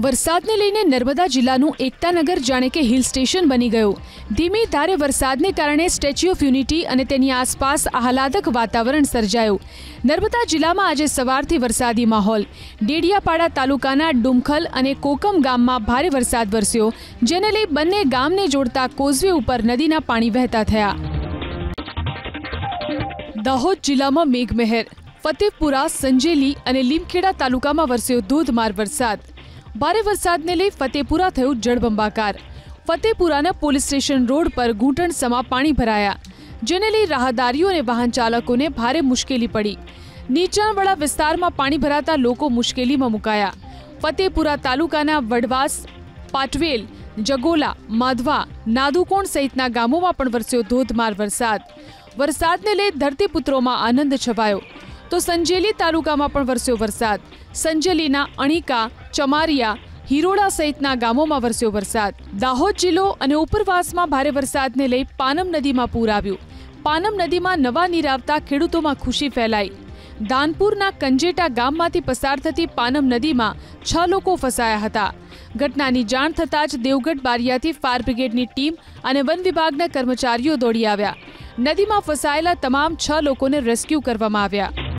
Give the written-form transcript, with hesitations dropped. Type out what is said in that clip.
વરસાદને લઈને નર્મદા જિલ્લાનું એકતાનગર જાણે કે હિલ સ્ટેશન બની ગયું। ધીમી ધારે વરસાદને કારણે સ્ટેચ્યુ ઓફ યુનિટી અને તેની આસપાસ આહલાદક વાતાવરણ સર્જાયું। નર્મદા જિલ્લામાં આજે સવારથી વરસાદી માહોલ। ડેડિયાપાડા તાલુકાના ડુમખલ અને કોકમ ગામમાં ભારે વરસાદ વરસ્યો, જેને લઈ બંને ગામને જોડતા કોઝવે ઉપર નદીના પાણી વહેતા થયા। દાહોદ જિલ્લામાં મેઘમહેર। ફતેપુરા, સંજેલી અને લીમખેડા તાલુકામાં વરસ્યો ધોધમાર વરસાદ। ભારે વરસાદને લઈ ફતેપુરા થયું જળબંબાકાર। ફતેપુરાના પોલીસ સ્ટેશન રોડ પર ઘૂંટણસમા પાણી ભરાયા, જેને લઈ રાહદારીઓ અને વાહન ચાલકોને ભારે મુશ્કેલી પડી। નીચાણવાળા વિસ્તારમાં પાણી ભરાતા લોકો મુશ્કેલીમાં મુકાયા। ફતેપુરા તાલુકાના વડવાસ, પાટવેલ, જગોલા, માધવા, નાદુકોણ સહિતના ગામોમાં પણ વરસ્યો ધોધમાર વરસાદ। વરસાદને લઈ ધરતીપુત્રોમાં આનંદ છવાયો તો સંજેલી તાલુકામાં પણ વરસ્યો વરસાદ। સંજેલીના અણીકા, ચમારિયા, હિરોડા સહિતના ગામોમાં વરસ્યો વરસાદ। દાહોદ જિલ્લો અને ઉપરવાસમાં ભારે વરસાદને લઈ પાનમ નદીમાં પૂર આવ્યું। પાનમ નદીમાં નવા નીર આવતા ખેડૂતોમાં ખુશી ફેલાઈ। દાનપુરના કંજેટા ગામમાંથી પસાર થતી પાનમ નદીમાં 6 લોકો ફસાયા હતા। ઘટનાની જાણ થતાં જ દેવગઢ બારિયાથી ફાયર બ્રિગેડની ટીમ અને વન વિભાગના કર્મચારીઓ દોડી આવ્યા। નદીમાં ફસાયેલા તમામ 6 લોકોને રેસ્ક્યુ કરવામાં આવ્યા।